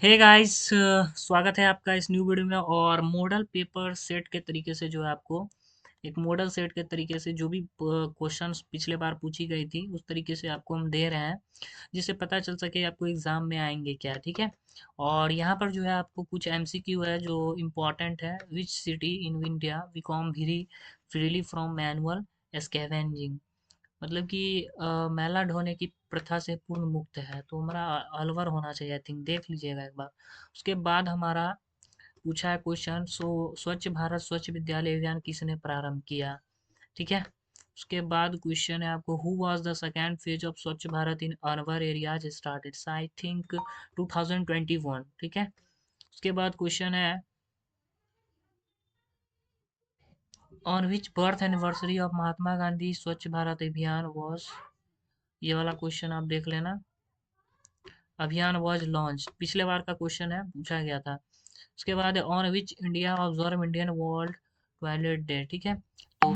Hey guys, स्वागत है आपका इस न्यू वीडियो में। और मॉडल पेपर सेट के तरीके से जो है आपको एक मॉडल सेट के तरीके से जो भी क्वेश्चंस पिछले बार पूछी गई थी उस तरीके से आपको हम दे रहे हैं, जिससे पता चल सके आपको एग्जाम में आएंगे क्या। ठीक है। और यहाँ पर जो है आपको कुछ एमसीक्यू है जो इम्पोर्टेंट है। Which city in India become very freely from manual scavenging. मतलब कि मैला ढोने की प्रथा से पूर्ण मुक्त है, तो हमारा अलवर होना चाहिए। आई थिंक देख लीजिएगा एक बार। उसके बाद हमारा पूछा है क्वेश्चन, स्वच्छ भारत स्वच्छ विद्यालय अभियान किसने प्रारंभ किया। ठीक है। उसके बाद क्वेश्चन है आपको, who was the second phase of Swachh Bharat in urban areas started. I think 2021। ठीक है। उसके बाद क्वेश्चन है, on which birth anniversary of Mahatma Gandhi Swachh Bharat अभियान वॉज। ये वाला क्वेश्चन आप देख लेना। अभियान वाज लॉन्च पिछले बार का क्वेश्चन है, पूछा गया था। उसके बाद on which India observe Indian world toilet day. ठीक है। तो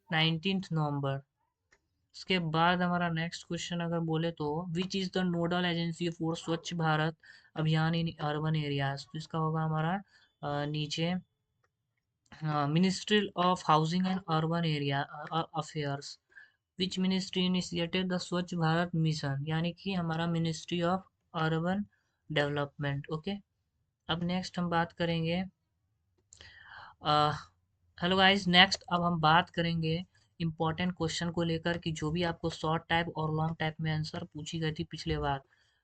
19 नवंबर। उसके बाद हमारा नेक्स्ट क्वेश्चन अगर बोले तो, which is the nodal agency for स्वच्छ भारत अभियान इन अर्बन एरियाज। तो इसका होगा हमारा नीचे ministry of housing and urban area affairs. Which ministry initiated the स्वच्छ भारत मिशन, यानी कि हमारा ministry of urban development. Okay. अब नेक्स्ट हम बात करेंगे। हेलो गाइस, नेक्स्ट अब हम बात करेंगे इम्पोर्टेंट क्वेश्चन को लेकर, कि जो भी आपको शॉर्ट टाइप और लॉन्ग टाइप में आंसर पूछी गई थी पिछले बार।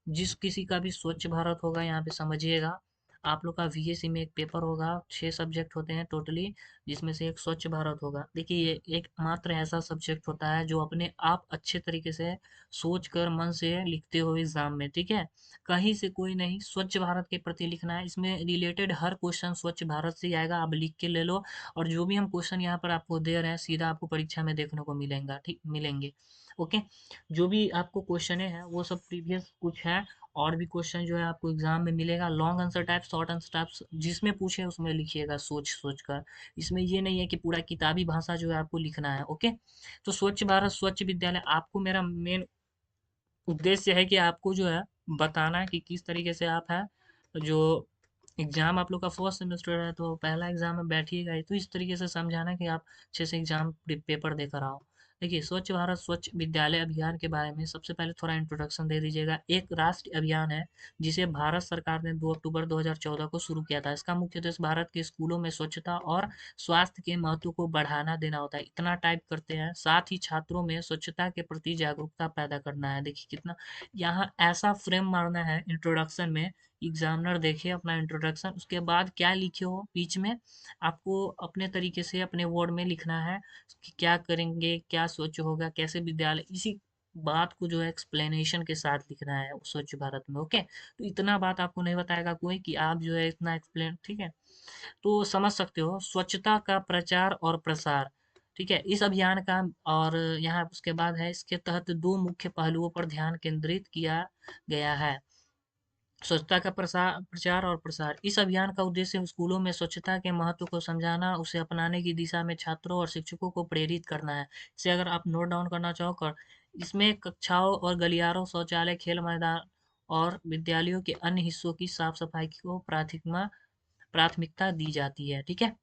जिस किसी का भी स्वच्छ भारत होगा, यहाँ पे समझिएगा, आप लोग का वीएससी में एक पेपर होगा, 6 सब्जेक्ट होते हैं टोटली, जिसमें से एक स्वच्छ भारत होगा। देखिए, ये एक मात्र ऐसा सब्जेक्ट होता है जो अपने आप अच्छे तरीके से सोच कर मन से लिखते हो एग्जाम में। ठीक है। कहीं से कोई नहीं, स्वच्छ भारत के प्रति लिखना है। इसमें रिलेटेड हर क्वेश्चन स्वच्छ भारत से ही आएगा, आप लिख के ले लो। और जो भी हम क्वेश्चन यहाँ पर आपको दे रहे हैं, सीधा आपको परीक्षा में देखने को मिलेगा। ठीक, मिलेंगे। ओके। जो भी आपको क्वेश्चन है वो सब प्रीवियस कुछ है। और भी क्वेश्चन जो है आपको एग्जाम में मिलेगा, long answer type, short answer type, जिसमें पूछे उसमें लिखिएगा सोच सोच कर। इसमें ये नहीं है कि पूरा किताबी भाषा जो है आपको लिखना है। ओके। तो स्वच्छ भारत स्वच्छ विद्यालय, आपको मेरा मेन उद्देश्य है कि आपको जो है बताना है कि किस तरीके से आप है जो एग्जाम आप लोग का फर्स्ट सेमेस्टर है, तो पहला एग्जाम में बैठिएगा ही, तो इस तरीके से समझाना कि आप अच्छे से एग्जाम पेपर देकर आओ। देखिए, स्वच्छ भारत स्वच्छ विद्यालय अभियान के बारे में सबसे पहले थोड़ा इंट्रोडक्शन दे दीजिएगा। एक राष्ट्रीय अभियान है जिसे भारत सरकार ने 2 अक्टूबर 2014 को शुरू किया था। इसका मुख्य उद्देश्य भारत के स्कूलों में स्वच्छता और स्वास्थ्य के महत्व को बढ़ाना देना होता है। इतना टाइप करते हैं, साथ ही छात्रों में स्वच्छता के प्रति जागरूकता पैदा करना है। देखिए कितना यहाँ ऐसा फ्रेम मारना है इंट्रोडक्शन में। एग्जामिनर देखे अपना इंट्रोडक्शन, उसके बाद क्या लिखे हो बीच में, आपको अपने तरीके से अपने वर्ड में लिखना है कि क्या करेंगे, क्या सोच होगा, कैसे विद्यालय, इसी बात को जो है एक्सप्लेनेशन के साथ लिखना है स्वच्छ भारत में। ओके। तो इतना बात आपको नहीं बताएगा कोई कि आप जो है इतना एक्सप्लेन। ठीक है। तो समझ सकते हो, स्वच्छता का प्रचार और प्रसार। ठीक है, इस अभियान का। और यहाँ उसके बाद है, इसके तहत दो मुख्य पहलुओं पर ध्यान केंद्रित किया गया है। स्वच्छता का प्रसार प्रचार और प्रसार। इस अभियान का उद्देश्य स्कूलों में स्वच्छता के महत्व को समझाना, उसे अपनाने की दिशा में छात्रों और शिक्षकों को प्रेरित करना है। इसे अगर आप नोट डाउन करना चाहो कर, इसमें कक्षाओं और गलियारों, शौचालय, खेल मैदान और विद्यालयों के अन्य हिस्सों की साफ सफाई को प्राथमिकता दी जाती है। ठीक है।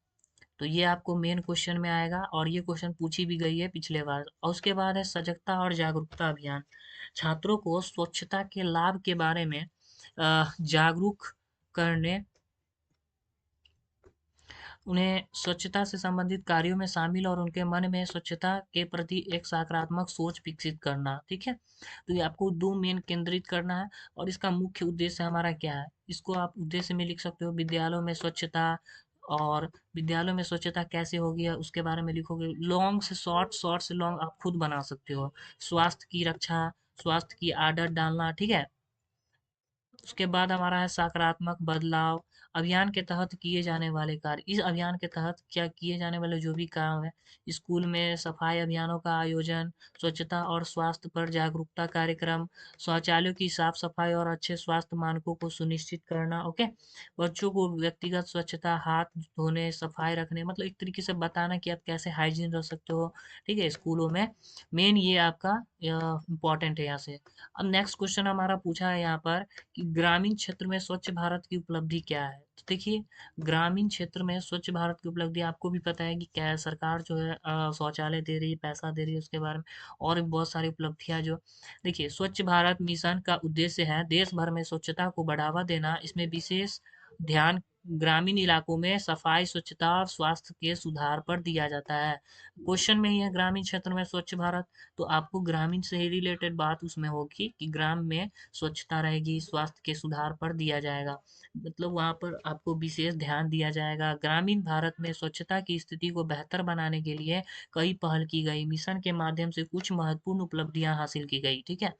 तो ये आपको मेन क्वेश्चन में आएगा, और ये क्वेश्चन पूछी भी गई है पिछले बार। और उसके बाद है सजगता और जागरूकता अभियान। छात्रों को स्वच्छता के लाभ के बारे में जागरूक करने, उन्हें स्वच्छता से संबंधित कार्यों में शामिल और उनके मन में स्वच्छता के प्रति एक सकारात्मक सोच विकसित करना। ठीक है। तो ये आपको दो मेन केंद्रित करना है। और इसका मुख्य उद्देश्य हमारा क्या है, इसको आप उद्देश्य में लिख सकते हो, विद्यालयों में स्वच्छता। और विद्यालयों में स्वच्छता कैसे होगी उसके बारे में लिखोगे, लॉन्ग से शॉर्ट, शॉर्ट से लॉन्ग आप खुद बना सकते हो। स्वास्थ्य की रक्षा, स्वास्थ्य की आदत डालना। ठीक है। उसके बाद हमारा है सकारात्मक बदलाव। अभियान के तहत किए जाने वाले कार्य, इस अभियान के तहत क्या किए जाने वाले जो भी काम है, स्कूल में सफाई अभियानों का आयोजन, स्वच्छता और स्वास्थ्य पर जागरूकता कार्यक्रम, शौचालयों की साफ सफाई और अच्छे स्वास्थ्य मानकों को सुनिश्चित करना। ओके। बच्चों को व्यक्तिगत स्वच्छता, हाथ धोने, सफाई रखने, मतलब एक तरीके से बताना कि आप कैसे हाइजीन रख सकते हो। ठीक है, स्कूलों में मेन ये आपका इम्पोर्टेंट है यहाँ से। अब नेक्स्ट क्वेश्चन हमारा पूछा है यहाँ पर कि ग्रामीण क्षेत्र में स्वच्छ भारत की उपलब्धि क्या है। तो देखिए, ग्रामीण क्षेत्र में स्वच्छ भारत की उपलब्धि आपको भी पता है कि क्या है। सरकार जो है शौचालय दे रही है, पैसा दे रही है, उसके बारे में और भी बहुत सारी उपलब्धियां जो, देखिए, स्वच्छ भारत मिशन का उद्देश्य है देश भर में स्वच्छता को बढ़ावा देना। इसमें विशेष ध्यान ग्रामीण इलाकों में सफाई, स्वच्छता और स्वास्थ्य के सुधार पर दिया जाता है। क्वेश्चन में ही है ग्रामीण क्षेत्र में स्वच्छ भारत, तो आपको ग्रामीण से ही रिलेटेड बात उसमें होगी कि ग्राम में स्वच्छता रहेगी, स्वास्थ्य के सुधार पर दिया जाएगा, मतलब वहां पर आपको विशेष ध्यान दिया जाएगा। ग्रामीण भारत में स्वच्छता की स्थिति को बेहतर बनाने के लिए कई पहल की गई। मिशन के माध्यम से कुछ महत्वपूर्ण उपलब्धियां हासिल की गई, ठीक है।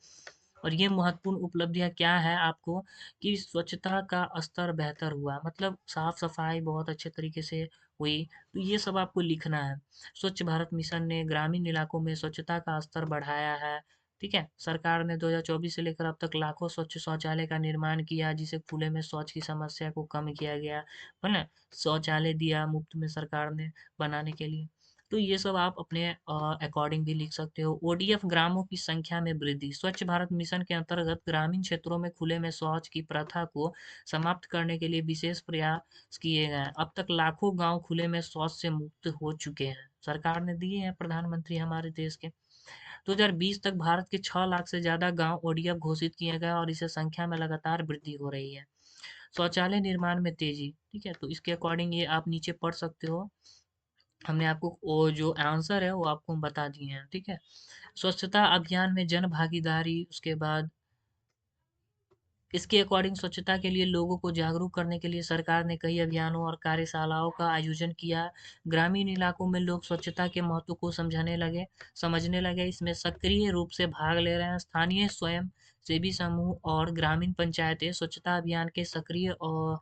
और ये महत्वपूर्ण उपलब्धियां क्या है आपको, कि स्वच्छता का स्तर बेहतर हुआ, मतलब साफ सफाई बहुत अच्छे तरीके से हुई। तो ये सब आपको लिखना है। स्वच्छ भारत मिशन ने ग्रामीण इलाकों में स्वच्छता का स्तर बढ़ाया है, ठीक है। सरकार ने 2024 से लेकर अब तक लाखों स्वच्छ शौचालय का निर्माण किया, जिसे खुले में शौच की समस्या को कम किया गया, है ना। शौचालय दिया मुफ्त में सरकार ने बनाने के लिए। तो ये सब आप अपने अकॉर्डिंग भी लिख सकते हो। ओडीएफ ग्रामों की संख्या में वृद्धि, स्वच्छ भारत मिशन के अंतर्गत ग्रामीण क्षेत्रों में खुले में शौच की प्रथा को समाप्त करने के लिए विशेष प्रयास किए गए हैं। अब तक लाखों गांव खुले में शौच से मुक्त हो चुके हैं, सरकार ने दिए हैं प्रधानमंत्री हमारे देश के। 2020 तक भारत के 6 लाख से ज्यादा गांव ओडीएफ घोषित किए गए और इसे संख्या में लगातार वृद्धि हो रही है। शौचालय निर्माण में तेजी, ठीक है, तो इसके अकॉर्डिंग ये आप नीचे पढ़ सकते हो। हमने आपको वो जो आंसर है वो आपको हम बता दिए हैं, ठीक है। स्वच्छता अभियान में जन भागीदारी, उसके बाद इसके अकॉर्डिंग स्वच्छता के लिए लोगों को जागरूक करने के लिए सरकार ने कई अभियानों और कार्यशालाओं का आयोजन किया। ग्रामीण इलाकों में लोग स्वच्छता के महत्व को समझने लगे, इसमें सक्रिय रूप से भाग ले रहे हैं। स्थानीय स्वयं सेवी समूह और ग्रामीण पंचायतें स्वच्छता अभियान के सक्रिय और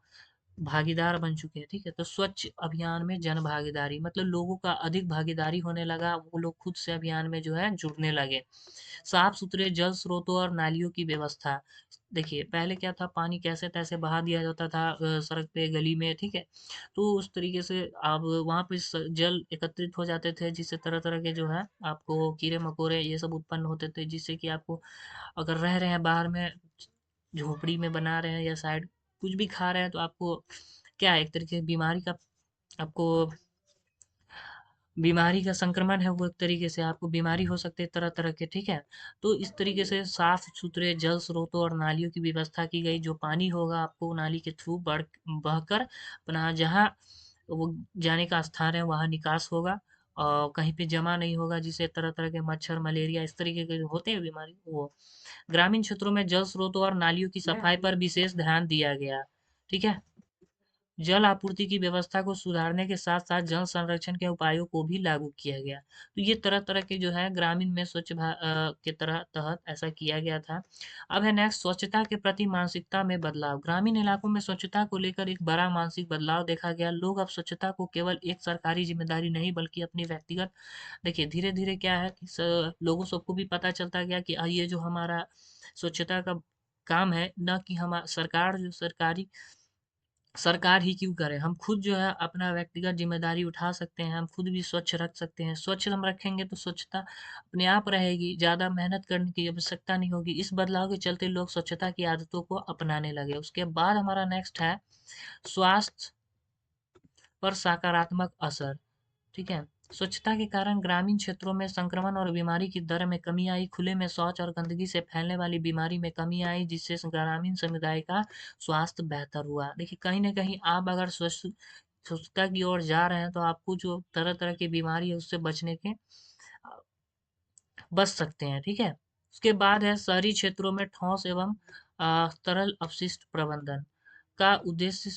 भागीदार बन चुके हैं, ठीक है। तो स्वच्छ अभियान में जन भागीदारी, मतलब लोगों का अधिक भागीदारी होने लगा, वो लोग खुद से अभियान में जो है जुड़ने लगे। साफ सुथरे जल स्रोतों और नालियों की व्यवस्था, देखिए पहले क्या था, पानी कैसे तैसे बहा दिया जाता था सड़क पे, गली में, ठीक है। तो उस तरीके से अब वहां पे जल एकत्रित हो जाते थे, जिससे तरह तरह के जो है आपको कीड़े मकोड़े ये सब उत्पन्न होते थे, जिससे कि आपको अगर रह रहे हैं बाहर में, झोपड़ी में बना रहे हैं या साइड कुछ भी खा रहे हैं, तो आपको क्या है, एक तरीके से बीमारी का आपको बीमारी का संक्रमण है, वो एक तरीके से आपको बीमारी हो सकती है तरह तरह के, ठीक है। तो इस तरीके से साफ सुथरे जल स्रोतों और नालियों की व्यवस्था की गई। जो पानी होगा आपको नाली के थ्रू बहकर अपना जहाँ वो जाने का स्थान है वहाँ निकास होगा, और कहीं पे जमा नहीं होगा, जिससे तरह तरह के मच्छर, मलेरिया, इस तरीके के जो होते हैं बीमारी वो। ग्रामीण क्षेत्रों में जल स्रोतों और नालियों की सफाई पर विशेष ध्यान दिया गया, ठीक है। जल आपूर्ति की व्यवस्था को सुधारने के साथ साथ जल संरक्षण के उपायों को भी लागू किया गया। तो ये तरह तरह के जो है ग्रामीण में के तरह तहत ऐसा किया गया था। अब है नेक्स्ट, स्वच्छता के प्रति मानसिकता में बदलाव। ग्रामीण इलाकों में स्वच्छता को लेकर एक बड़ा मानसिक बदलाव देखा गया। लोग अब स्वच्छता को केवल एक सरकारी जिम्मेदारी नहीं बल्कि अपनी व्यक्तिगत, देखिए धीरे धीरे क्या है कि लोगों सबको भी पता चलता गया कि ये जो हमारा स्वच्छता का काम है, न कि हम सरकार जो सरकारी सरकार ही क्यों करे, हम खुद जो है अपना व्यक्तिगत जिम्मेदारी उठा सकते हैं, हम खुद भी स्वच्छ रख सकते हैं। स्वच्छ हम रखेंगे तो स्वच्छता अपने आप रहेगी, ज़्यादा मेहनत करने की आवश्यकता नहीं होगी। इस बदलाव के चलते लोग स्वच्छता की आदतों को अपनाने लगे। उसके बाद हमारा नेक्स्ट है स्वास्थ्य पर सकारात्मक असर, ठीक है। स्वच्छता के कारण ग्रामीण क्षेत्रों में संक्रमण और बीमारी की दर में कमी आई। खुले में शौच और गंदगी से फैलने वाली बीमारी में कमी आई, जिससे ग्रामीण समुदाय का स्वास्थ्य बेहतर हुआ। देखिए कहीं ना कहीं आप अगर स्वच्छता की ओर जा रहे हैं, तो आपको जो तरह तरह की बीमारी है उससे बचने के बच सकते हैं, ठीक है। उसके बाद है शहरी क्षेत्रों में ठोस एवं तरल अपशिष्ट प्रबंधन का उद्देश्य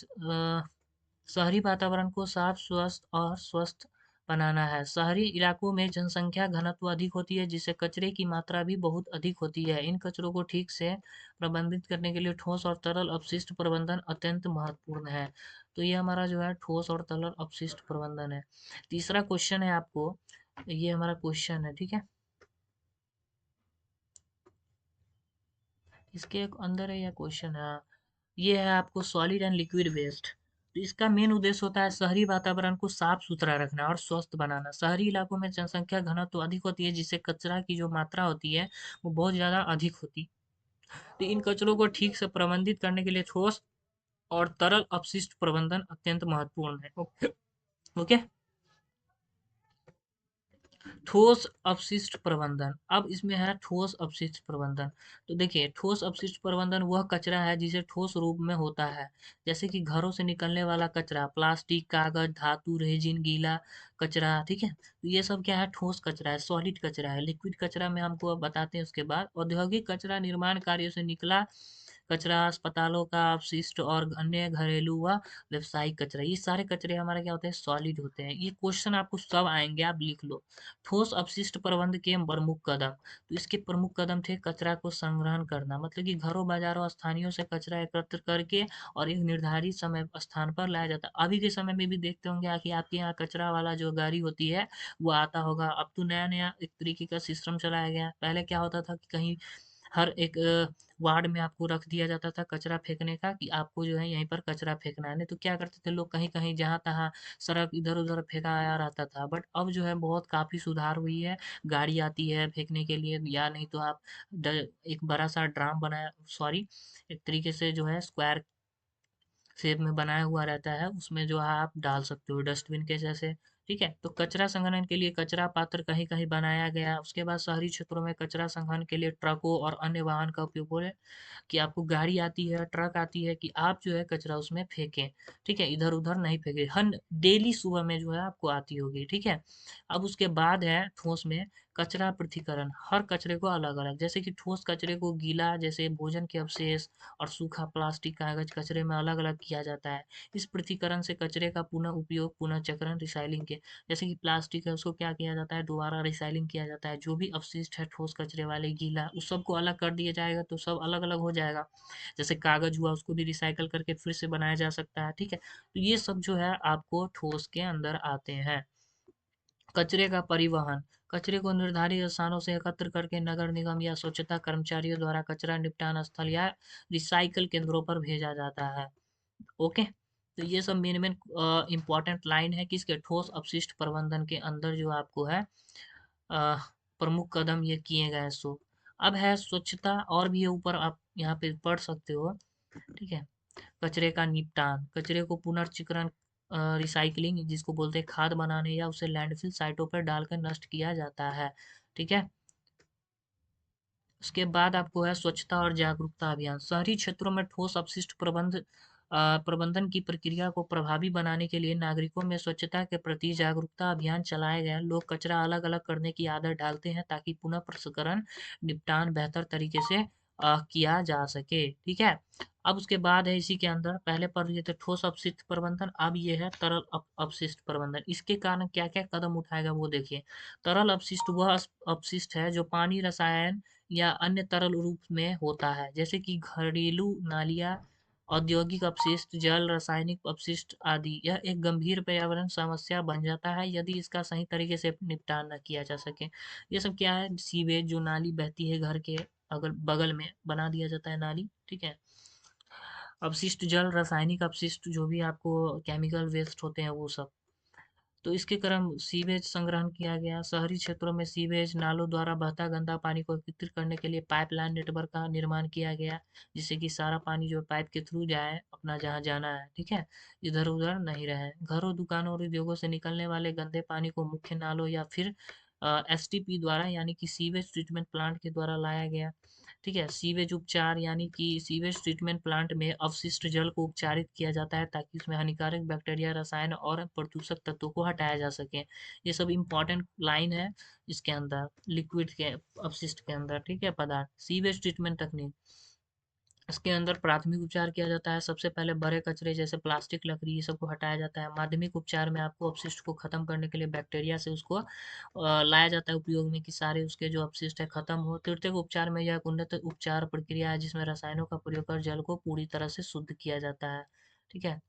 शहरी वातावरण को साफ, स्वस्थ और स्वस्थ बनाना है। शहरी इलाकों में जनसंख्या घनत्व अधिक होती है, जिससे कचरे की मात्रा भी बहुत अधिक होती है। इन कचरों को ठीक से प्रबंधित करने के लिए ठोस और तरल अपशिष्ट प्रबंधन अत्यंत महत्वपूर्ण है। तो ये हमारा जो है ठोस और तरल अपशिष्ट प्रबंधन है। तीसरा क्वेश्चन है आपको, ये हमारा क्वेश्चन है, ठीक है। इसके अंदर है या क्वेश्चन है, ये है आपको सॉलिड एंड लिक्विड वेस्ट। तो इसका मेन उद्देश्य होता है शहरी वातावरण को साफ सुथरा रखना और स्वस्थ बनाना। शहरी इलाकों में जनसंख्या घनत्व अधिक होती है, जिससे कचरा की जो मात्रा होती है वो बहुत ज़्यादा अधिक होती है। तो इन कचरों को ठीक से प्रबंधित करने के लिए ठोस और तरल अपशिष्ट प्रबंधन अत्यंत महत्वपूर्ण है। ओके। ओके। ठोस अपशिष्ट प्रबंधन, अब इसमें है ठोस अपशिष्ट प्रबंधन। तो देखिए, ठोस अपशिष्ट प्रबंधन वह कचरा है जिसे ठोस रूप में होता है, जैसे कि घरों से निकलने वाला कचरा, प्लास्टिक, कागज, धातु, रेजिन, गीला कचरा। ठीक है, तो ये सब क्या है, ठोस कचरा है, सॉलिड कचरा है। लिक्विड कचरा में हमको अब बताते हैं उसके बाद। औद्योगिक कचरा, निर्माण कार्यों से निकला कचरा, अस्पतालों का अपशिष्ट और अन्य घरेलू व व्यवसायिक कचरा, ये सारे कचरे हमारे क्या होते हैं, सॉलिड होते हैं। ये क्वेश्चन आपको सब आएंगे, आप लिख लो। ठोस अपशिष्ट प्रबंध के प्रमुख कदम, तो इसके प्रमुख कदम थे कचरा को संग्रहण करना, मतलब कि घरों, बाजारों, स्थानीयों से कचरा एकत्र करके और एक निर्धारित समय स्थान पर लाया जाता है। अभी के समय में भी देखते होंगे कि आपके यहाँ कचरा वाला जो गाड़ी होती है वो आता होगा। अब तो नया नया एक तरीके का सिस्टम चलाया गया है। पहले क्या होता था कि कहीं हर एक वार्ड में आपको रख दिया जाता था कचरा फेंकने का, कि आपको जो है यहीं पर कचरा फेंकना है। नहीं तो क्या करते थे लोग, कहीं कहीं जहाँ तहाँ सड़क इधर उधर फेंका आया रहता था। बट अब जो है बहुत काफी सुधार हुई है। गाड़ी आती है फेंकने के लिए, या नहीं तो आप एक बड़ा सा ड्राम बनाया, सॉरी, एक तरीके से जो है स्क्वायर शेप में बनाया हुआ रहता है, उसमें जो है आप डाल सकते हो डस्टबिन के जैसे। ठीक है, तो कचरा संग्रहण के लिए कचरा पात्र कहीं कहीं बनाया गया। उसके बाद शहरी क्षेत्रों में कचरा संग्रहण के लिए ट्रकों और अन्य वाहन का उपयोग हो, कि आपको गाड़ी आती है, ट्रक आती है, कि आप जो है कचरा उसमें फेंकें। ठीक है, इधर उधर नहीं फेंके, हर डेली सुबह में जो है आपको आती होगी। ठीक है, अब उसके बाद है ठोस में कचरा पृथक्करण, हर कचरे को अलग अलग, जैसे कि ठोस कचरे को गीला जैसे भोजन के अवशेष और सूखा प्लास्टिक, कागज कचरे में अलग अलग किया जाता है। इस पृथक्करण से कचरे का पुनः उपयोग, पुनः चक्रण, रिसाइलिंग के, जैसे कि प्लास्टिक है उसको क्या किया जाता है, दोबारा रिसाइलिंग किया जाता है। जो भी अवशिष्ट है ठोस कचरे वाले, गीला, उस सबको अलग कर दिया जाएगा तो सब अलग अलग हो जाएगा। जैसे कागज हुआ उसको भी रिसाइकल करके फिर से बनाया जा सकता है। ठीक है, तो ये सब जो है आपको ठोस के अंदर आते हैं। कचरे का परिवहन, कचरे को निर्धारित स्थानों से एकत्र करके नगर निगम या स्वच्छता कर्मचारियों द्वारा कचरा निपटान स्थल या रिसाइकल केंद्रों पर भेजा जाता है। ओके, तो ये सब मेन मेन इंपॉर्टेंट लाइन है कि इसके ठोस अपशिष्ट प्रबंधन के अंदर जो आपको है अ, प्रमुख कदम ये किए गए। सो अब है स्वच्छता, और भी है ऊपर आप यहाँ पे पढ़ सकते हो। ठीक है, कचरे का निपटान, कचरे को पुनर्चक्रण, रिसाइकलिंग जिसको बोलते हैं, खाद बनाने या उसे लैंडफिल साइटों पर डालकर नष्ट किया जाता है। ठीक है, उसके बाद आपको है स्वच्छता और जागरूकता अभियान। शहरी क्षेत्रों में ठोस अपशिष्ट प्रबंधन की प्रक्रिया को प्रभावी बनाने के लिए नागरिकों में स्वच्छता के प्रति जागरूकता अभियान चलाए गए हैं। लोग कचरा अलग अलग करने की आदत डालते हैं ताकि पुनः प्रसंस्करण, निपटान बेहतर तरीके से किया जा सके। ठीक है, अब उसके बाद है इसी के अंदर, पहले पढ़ लिए थे ठोस अपशिष्ट प्रबंधन, अब ये है तरल अपशिष्ट प्रबंधन। इसके कारण क्या क्या कदम उठाएगा वो देखिए। तरल अपशिष्ट वह अपशिष्ट है जो पानी, रसायन या अन्य तरल रूप में होता है, जैसे कि घरेलू नालियाँ, औद्योगिक अपशिष्ट, जल, रासायनिक अपशिष्ट आदि। यह एक गंभीर पर्यावरण समस्या बन जाता है यदि इसका सही तरीके से निपटान न किया जा सके। ये सब क्या है, सीवेज जो नाली बहती है घर के अगल बगल में बना दिया जाता है नाली। ठीक है, अपशिष्ट जल, रासायनिक अपशिष्ट, जो भी आपको केमिकल वेस्ट होते हैं वो सब। तो इसके क्रम सीवेज संग्रहण किया गया। शहरी क्षेत्रों में सीवेज नालों द्वारा बहता गंदा पानी को एकत्रित करने के लिए पाइपलाइन नेटवर्क का निर्माण किया गया, जिससे कि सारा पानी जो पाइप के थ्रू जाए अपना जहाँ जाना है। ठीक है, इधर उधर नहीं रहे। घरों, दुकानों और उद्योगों से निकलने वाले गंदे पानी को मुख्य नालों या फिर एसटीपी द्वारा, यानी कि सीवेज ट्रीटमेंट प्लांट के द्वारा लाया गया। ठीक है, सीवेज उपचार, यानी कि सीवेज ट्रीटमेंट प्लांट में अवशिष्ट जल को उपचारित किया जाता है ताकि उसमें हानिकारक बैक्टीरिया, रसायन और प्रदूषक तत्वों को हटाया जा सके। ये सब इंपॉर्टेंट लाइन है इसके अंदर, लिक्विड के अपशिष्ट के अंदर। ठीक है, पदार्थ, सीवेज ट्रीटमेंट तकनीक, इसके अंदर प्राथमिक उपचार किया जाता है। सबसे पहले बड़े कचरे जैसे प्लास्टिक, लकड़ी, ये सब को हटाया जाता है। माध्यमिक उपचार में आपको अपशिष्ट को खत्म करने के लिए बैक्टीरिया से उसको लाया जाता है उपयोग में, कि सारे उसके जो अपशिष्ट है खत्म हो। तृतीयक उपचार में यह एक उन्नत उपचार प्रक्रिया है जिसमें रसायनों का प्रयोग कर जल को पूरी तरह से शुद्ध किया जाता है। ठीक है,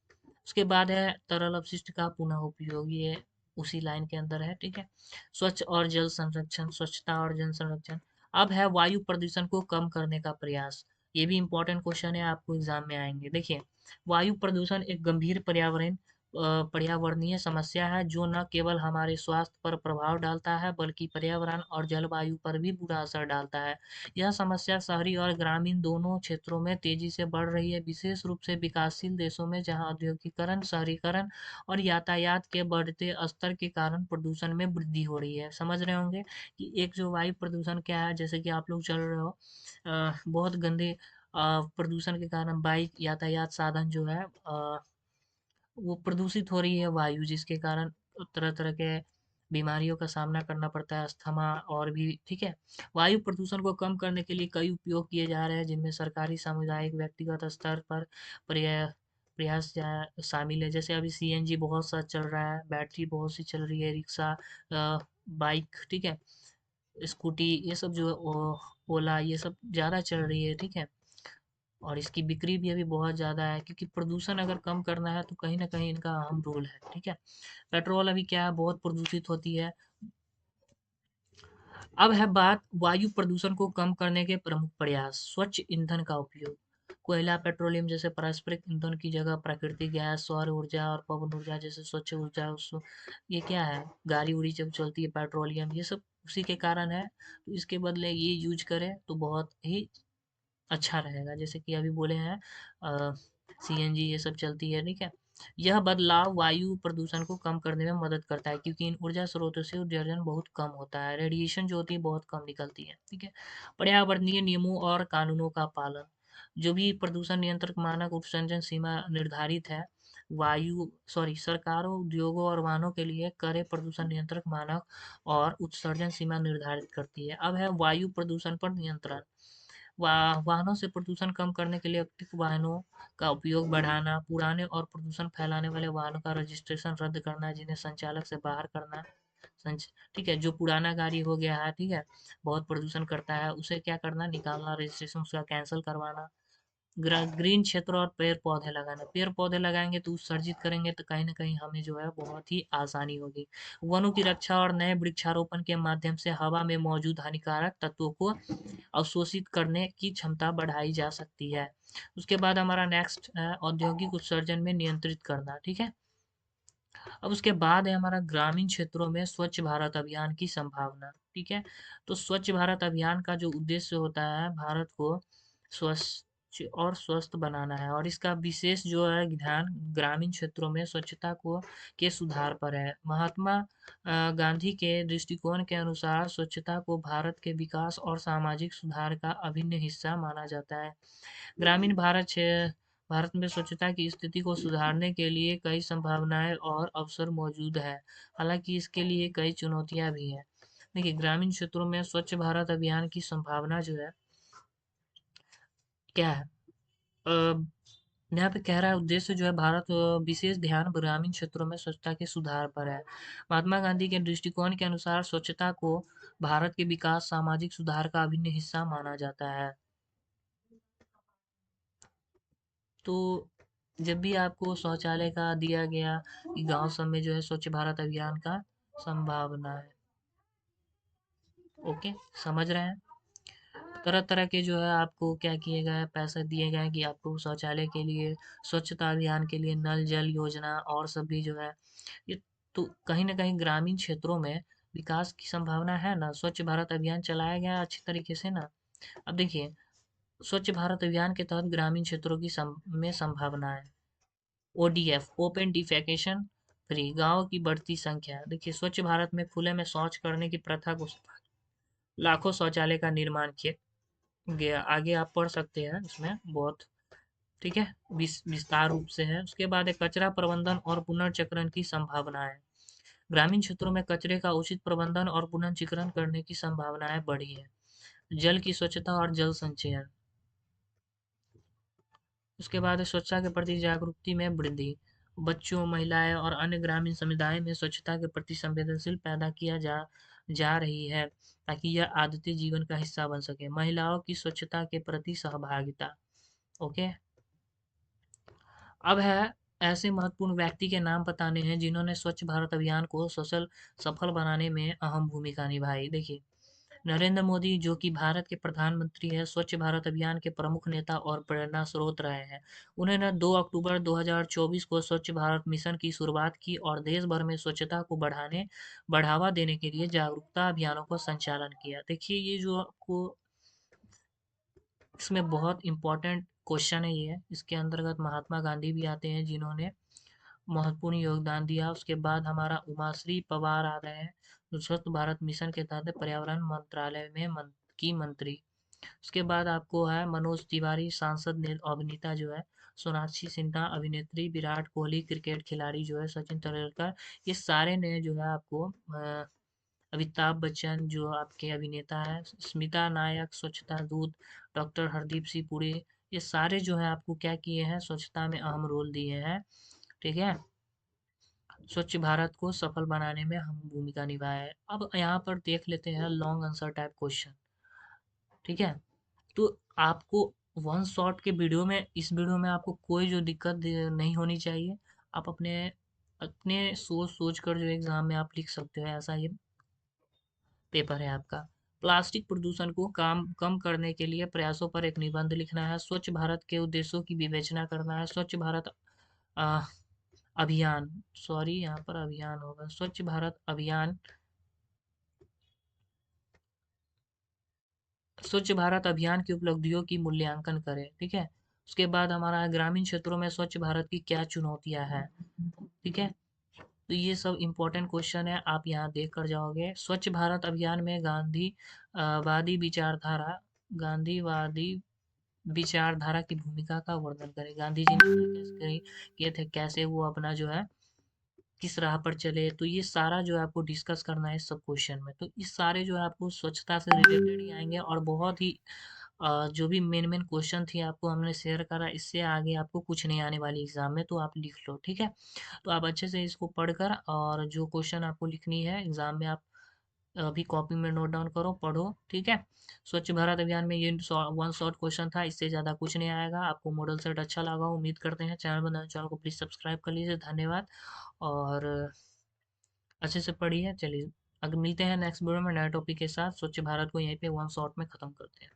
उसके बाद है तरल अपशिष्ट का पुनः उपयोग, ये उसी लाइन के अंदर है। ठीक है, स्वच्छ और जल संरक्षण, स्वच्छता और जल संरक्षण। अब है वायु प्रदूषण को कम करने का प्रयास। ये भी इम्पोर्टेंट क्वेश्चन है, आपको एग्जाम में आएंगे। देखिए, वायु प्रदूषण एक गंभीर पर्यावरणीय समस्या है जो न केवल हमारे स्वास्थ्य पर प्रभाव डालता है बल्कि पर्यावरण और जलवायु पर भी बुरा असर डालता है। यह समस्या शहरी और ग्रामीण दोनों क्षेत्रों में तेजी से बढ़ रही है, विशेष रूप से विकासशील देशों में जहां औद्योगिकरण, शहरीकरण और यातायात के बढ़ते स्तर के कारण प्रदूषण में वृद्धि हो रही है। समझ रहे होंगे कि एक जो वायु प्रदूषण क्या है, जैसे कि आप लोग चल रहे हो बहुत गंदे प्रदूषण के कारण बाइक यातायात साधन जो है वो प्रदूषित हो रही है वायु, जिसके कारण तरह तरह के बीमारियों का सामना करना पड़ता है, अस्थमा और भी। ठीक है, वायु प्रदूषण को कम करने के लिए कई उपयोग किए जा रहे हैं, जिनमें सरकारी, सामुदायिक, व्यक्तिगत स्तर पर प्रया- प्रयास शामिल है। जैसे अभी सीएनजी बहुत सा चल रहा है, बैटरी बहुत सी चल रही है, रिक्शा, बाइक, ठीक है, स्कूटी, ये सब जो है, ओला, ये सब ज़्यादा चल रही है। ठीक है, और इसकी बिक्री भी अभी बहुत ज़्यादा है, क्योंकि प्रदूषण अगर कम करना है तो कहीं ना कहीं इनका अहम रोल है। ठीक है, पेट्रोल अभी क्या है, बहुत प्रदूषित होती है। अब है बात वायु प्रदूषण को कम करने के प्रमुख प्रयास। स्वच्छ ईंधन का उपयोग, कोयला, पेट्रोलियम जैसे पारंपरिक ईंधन की जगह प्राकृतिक गैस, सौर ऊर्जा और पवन ऊर्जा जैसे स्वच्छ ऊर्जा ये क्या है, गाड़ी उड़ी जब चलती है, पेट्रोलियम, ये सब उसी के कारण है। तो इसके बदले ये यूज करें तो बहुत ही अच्छा रहेगा। जैसे कि अभी बोले हैं सीएनजी ये सब चलती है। ठीक है, यह बदलाव वायु प्रदूषण को कम करने में मदद करता है, क्योंकि इन ऊर्जा स्रोतों से उत्सर्जन बहुत कम होता है, रेडिएशन जो होती है बहुत कम निकलती है। ठीक है, पर्यावरणीय नियमों और कानूनों का पालन, जो भी प्रदूषण नियंत्रक मानक उत्सर्जन सीमा निर्धारित है, सरकारों, उद्योगों और वाहनों के लिए कड़े प्रदूषण नियंत्रक मानक और उत्सर्जन सीमा निर्धारित करती है। अब है वायु प्रदूषण पर नियंत्रण। वाहनों से प्रदूषण कम करने के लिए इलेक्ट्रिक वाहनों का उपयोग बढ़ाना, पुराने और प्रदूषण फैलाने वाले वाहनों का रजिस्ट्रेशन रद्द करना, जिन्हें संचालक से बाहर करना। ठीक है, जो पुराना गाड़ी हो गया है, ठीक है, बहुत प्रदूषण करता है, उसे क्या करना, निकालना, रजिस्ट्रेशन उसका कैंसिल करवाना। ग्रीन क्षेत्र और पेड़ पौधे लगाना, पेड़ पौधे लगाएंगे तो उत्सर्जित करेंगे तो कहीं ना कहीं हमें जो है बहुत ही आसानी होगी। वनों की रक्षा और नए वृक्षारोपण के माध्यम से हवा में मौजूद हानिकारक तत्वों को अवशोषित करने की क्षमता बढ़ाई जा सकती है। उसके बाद हमारा नेक्स्ट है औद्योगिक उत्सर्जन में नियंत्रित करना। ठीक है, अब उसके बाद है हमारा ग्रामीण क्षेत्रों में स्वच्छ भारत अभियान की संभावना। ठीक है, तो स्वच्छ भारत अभियान का जो उद्देश्य होता है, भारत को स्वच्छ और स्वस्थ बनाना है, और इसका विशेष जो है ध्यान ग्रामीण क्षेत्रों में स्वच्छता को के सुधार पर है। महात्मा गांधी के दृष्टिकोण के अनुसार स्वच्छता को भारत के विकास और सामाजिक सुधार का अभिन्न हिस्सा माना जाता है। ग्रामीण भारत में स्वच्छता की स्थिति को सुधारने के लिए कई संभावनाएं और अवसर मौजूद है। हालांकि इसके लिए कई चुनौतियां भी हैं। देखिए, ग्रामीण क्षेत्रों में स्वच्छ भारत अभियान की संभावना जो है क्या है, अ, यहाँ पे कह रहा है उद्देश्य जो है भारत विशेष ध्यान ग्रामीण क्षेत्रों में स्वच्छता के सुधार पर है। महात्मा गांधी के दृष्टिकोण के अनुसार स्वच्छता को भारत के विकास, सामाजिक सुधार का अभिन्न हिस्सा माना जाता है। तो जब भी आपको शौचालय का दिया गया कि गांव सब में जो है स्वच्छ भारत अभियान का संभावना है। ओके, समझ रहे हैं। तरह तरह के जो है आपको क्या किए गए हैं, पैसे दिए गए हैं कि आपको शौचालय के लिए, स्वच्छता अभियान के लिए, नल जल योजना और सब भी जो है ये, तो कहीं ना कहीं ग्रामीण क्षेत्रों में विकास की संभावना है ना। स्वच्छ भारत अभियान चलाया गया अच्छी तरीके से ना। अब देखिए, स्वच्छ भारत अभियान के तहत ग्रामीण क्षेत्रों की में संभावना है। ओडीएफ, ओपन डिफेकेशन फ्री, गांव की बढ़ती संख्या। देखिए, स्वच्छ भारत में खुले में शौच करने की प्रथा को लाखों शौचालय का निर्माण किया गया। आगे आप पढ़ सकते हैं इसमें बहुत। ठीक है, विस्तार रूप से है। उसके बाद है कचरा प्रबंधन और पुनर्चक्रण की संभावना है। ग्रामीण क्षेत्रों में कचरे का उचित प्रबंधन और पुनर्चक्रण करने की संभावनाएं बढ़ी है। जल की स्वच्छता और जल संचयन। उसके बाद है स्वच्छता के प्रति जागरूकता में वृद्धि। बच्चों, महिलाएं और अन्य ग्रामीण समुदाय में स्वच्छता के प्रति संवेदनशील पैदा किया जा रही है, ताकि यह आदतें जीवन का हिस्सा बन सके। महिलाओं की स्वच्छता के प्रति सहभागिता। ओके, अब है ऐसे महत्वपूर्ण व्यक्ति के नाम बताने हैं जिन्होंने स्वच्छ भारत अभियान को सफल बनाने में अहम भूमिका निभाई। देखिए, नरेंद्र मोदी जो कि भारत के प्रधानमंत्री हैं, स्वच्छ भारत अभियान के प्रमुख नेता और प्रेरणा स्रोत रहे हैं। उन्होंने 2 अक्टूबर 2024 को स्वच्छ भारत मिशन की शुरुआत की और देश भर में स्वच्छता को बढ़ावा देने के लिए जागरूकता अभियानों का संचालन किया। देखिए ये जो आपको इसमें बहुत इम्पोर्टेंट क्वेश्चन है ये, इसके अंतर्गत महात्मा गांधी भी आते हैं जिन्होंने महत्वपूर्ण योगदान दिया। उसके बाद हमारा उमाश्री पवार आ रहे हैं जो स्वच्छ भारत मिशन के तहत पर्यावरण मंत्रालय में की मंत्री। उसके बाद आपको है मनोज तिवारी सांसद अभिनेता जो है, सोनाक्षी सिन्हा अभिनेत्री, विराट कोहली क्रिकेट खिलाड़ी जो है, सचिन तेंदुलकर, ये सारे ने जो है आपको अमिताभ बच्चन जो आपके अभिनेता है, स्मिता नायक स्वच्छता दूत, डॉक्टर हरदीप सिंह पुरी, ये सारे जो है आपको क्या किए हैं, स्वच्छता में अहम रोल दिए हैं। ठीक है, स्वच्छ भारत को सफल बनाने में हम भूमिका निभाया है। अब यहाँ पर देख लेते हैं लॉन्ग आंसर टाइप क्वेश्चन। ठीक है, तो आपको वन शॉट के वीडियो में, इस वीडियो में आपको कोई जो दिक्कत नहीं होनी चाहिए। आप अपने अपने सोच सोच कर जो एग्जाम में आप लिख सकते हो, ऐसा ये पेपर है आपका। प्लास्टिक प्रदूषण को कम करने के लिए प्रयासों पर एक निबंध लिखना है। स्वच्छ भारत के उद्देश्यों की विवेचना करना है। स्वच्छ भारत अ, अभियान, सॉरी यहाँ पर अभियान होगा, स्वच्छ भारत अभियान, स्वच्छ भारत अभियान की उपलब्धियों की मूल्यांकन करें। ठीक है, उसके बाद हमारा है, ग्रामीण क्षेत्रों में स्वच्छ भारत की क्या चुनौतियां हैं। ठीक है, तो ये सब इम्पोर्टेंट क्वेश्चन है, आप यहाँ देख कर जाओगे। स्वच्छ भारत अभियान में वादी विचारधारा गांधीवादी विचारधारा की भूमिका का वर्णन करें। गांधी जी ने कैसे किए थे, कैसे वो अपना जो है किस राह पर चले, तो ये सारा जो है आपको डिस्कस करना है सब क्वेश्चन में। तो इस सारे जो है आपको स्वच्छता से रिलेटेड ही आएंगे और बहुत ही जो भी मेन मेन क्वेश्चन थी आपको हमने शेयर करा, इससे आगे आपको कुछ नहीं आने वाली एग्जाम में, तो आप लिख लो। ठीक है, तो आप अच्छे से इसको पढ़कर और जो क्वेश्चन आपको लिखनी है एग्जाम में, आप अभी कॉपी में नोट डाउन करो, पढ़ो। ठीक है, स्वच्छ भारत अभियान में ये वन शॉर्ट क्वेश्चन था, इससे ज़्यादा कुछ नहीं आएगा। आपको मॉडल सेट अच्छा लगा उम्मीद करते हैं। चैनल बनाए, चैनल को प्लीज़ सब्सक्राइब कर लीजिए। धन्यवाद और अच्छे से पढ़िए। चलिए, अगर मिलते हैं नेक्स्ट वीडियो में नए टॉपिक के साथ। स्वच्छ भारत को यहीं पे वन शॉट में ख़त्म करते हैं।